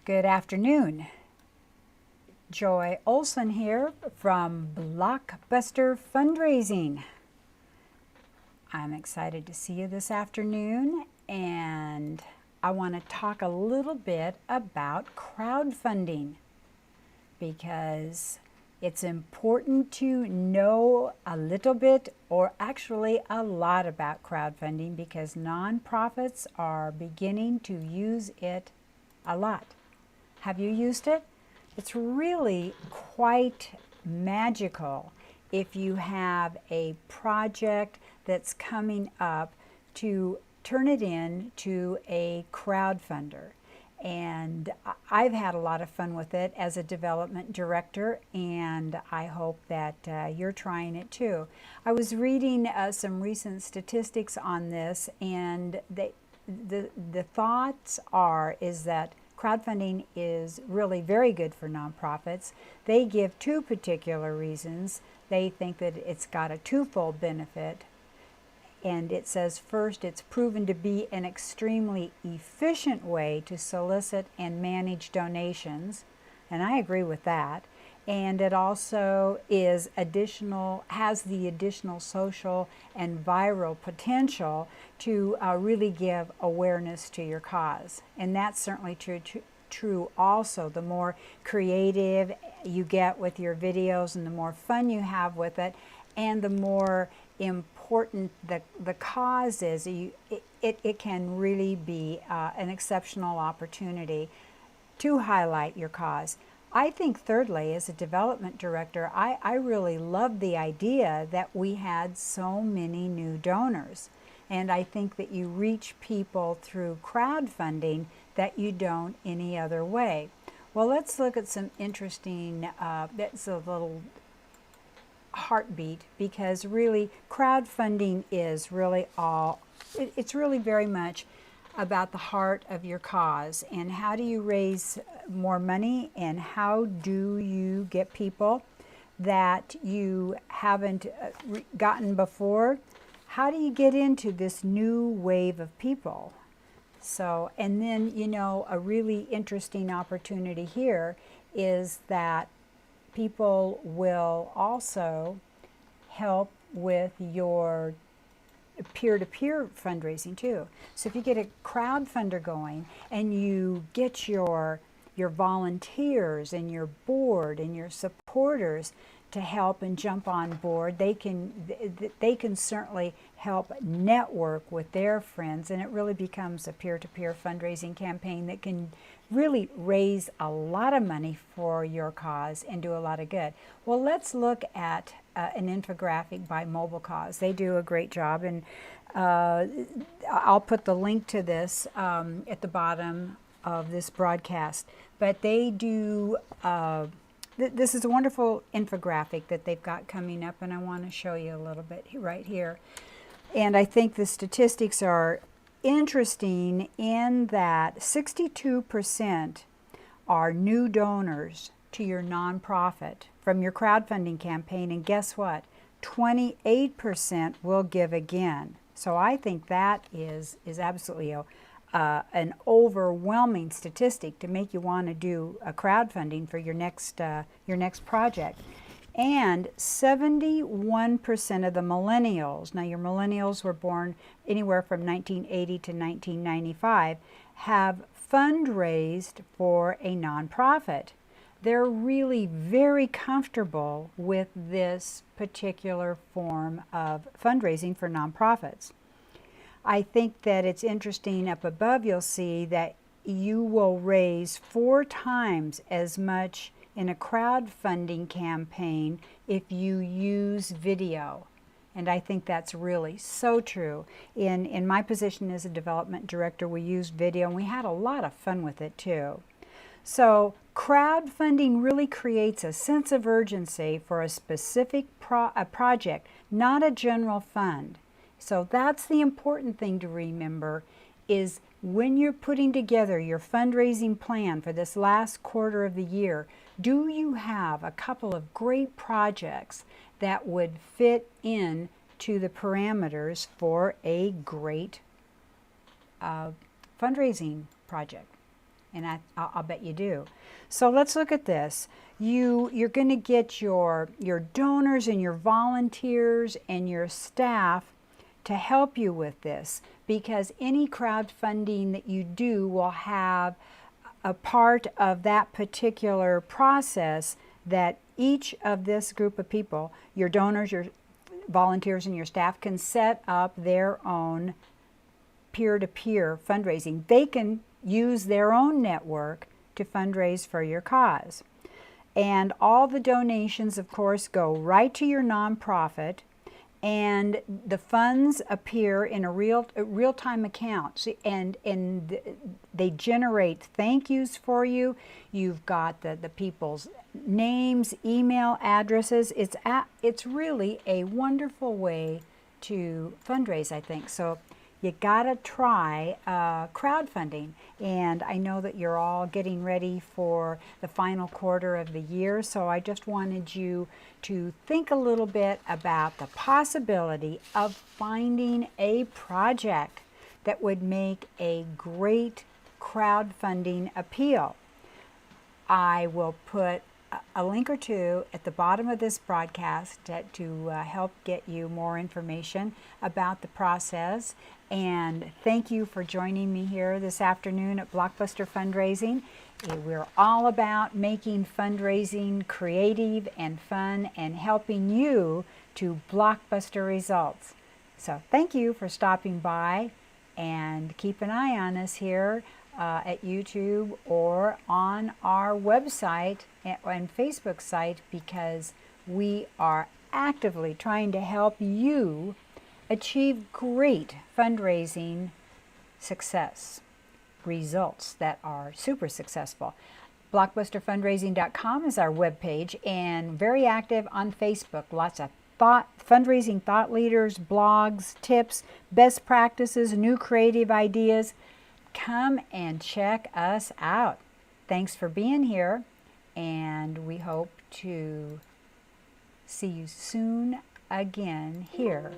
Good afternoon. Joy Olson here from BlockBuster Fundraising. I'm excited to see you this afternoon, and I want to talk a little bit about crowdfunding because it's important to know a little bit, or actually a lot, about crowdfunding because nonprofits are beginning to use it a lot. Have you used it? It's really quite magical if you have a project that's coming up to turn it into a crowdfunder. And I've had a lot of fun with it as a development director, and I hope that you're trying it too. I was reading some recent statistics on this, and the thoughts is that crowdfunding is really very good for nonprofits. They give two particular reasons. They think that it's got a twofold benefit. And it says, first, it's proven to be an extremely efficient way to solicit and manage donations. And I agree with that. And it also has the additional social and viral potential to really give awareness to your cause. And that's certainly true also. The more creative you get with your videos and the more fun you have with it, and the more important the cause is, it can really be an exceptional opportunity to highlight your cause. I think thirdly, as a development director, I really love the idea that we had so many new donors. And I think that you reach people through crowdfunding that you don't any other way. Well, let's look at some interesting, that's a little heartbeat, because really crowdfunding is really it's really very much about the heart of your cause, and how do you raise more money, and how do you get people that you haven't gotten before? How do you get into this new wave of people? So, and then, a really interesting opportunity here is that people will also help with your peer-to-peer fundraising too. So if you get a crowdfunder going and you get your volunteers and your board and your supporters to help and jump on board, they can certainly help network with their friends, and it really becomes a peer-to-peer fundraising campaign that can really raise a lot of money for your cause and do a lot of good. Well, let's look at an infographic by Mobile Cause. They do a great job, and I'll put the link to this at the bottom of this broadcast. But they do, this is a wonderful infographic that they've got coming up, and I want to show you a little bit right here. And I think the statistics are interesting in that 62% are new donors to your nonprofit from your crowdfunding campaign, and guess what? 28% will give again. So I think that is absolutely an overwhelming statistic to make you want to do a crowdfunding for your next project. And 71% of the millennials, now your millennials were born anywhere from 1980 to 1995, have fundraised for a nonprofit. They're really very comfortable with this particular form of fundraising for nonprofits. I think that it's interesting. Up above you'll see that you will raise 4 times as much in a crowdfunding campaign if you use video. And I think that's really so true. In my position as a development director, we used video, and we had a lot of fun with it too. So crowdfunding really creates a sense of urgency for a specific project, not a general fund. So that's the important thing to remember, is when you're putting together your fundraising plan for this last quarter of the year, do you have a couple of great projects that would fit in to the parameters for a great fundraising project? And I'll bet you do. So let's look at this. You're going to get your donors and your volunteers and your staff to help you with this, because any crowdfunding that you do will have a part of that particular process that each of this group of people, your donors, your volunteers, and your staff, can set up their own peer-to-peer fundraising. They can use their own network to fundraise for your cause. And all the donations, of course, go right to your nonprofit, and the funds appear in a real-time account, and they generate thank yous for you. You've got the people's names, email addresses. It's really a wonderful way to fundraise, I think. So you gotta try crowdfunding. And I know that you're all getting ready for the final quarter of the year, so I just wanted you to think a little bit about the possibility of finding a project that would make a great crowdfunding appeal. I will put a link or two at the bottom of this broadcast to help get you more information about the process. And thank you for joining me here this afternoon at BlockBuster Fundraising. We're all about making fundraising creative and fun and helping you to blockbuster results. So thank you for stopping by, and keep an eye on us here at YouTube or on our website and Facebook site, because we are actively trying to help you achieve great fundraising success, results that are super successful. BlockBusterFundraising.com is our webpage, and very active on Facebook. Lots of fundraising thought leaders, blogs, tips, best practices, new creative ideas. Come and check us out. Thanks for being here, and we hope to see you soon again here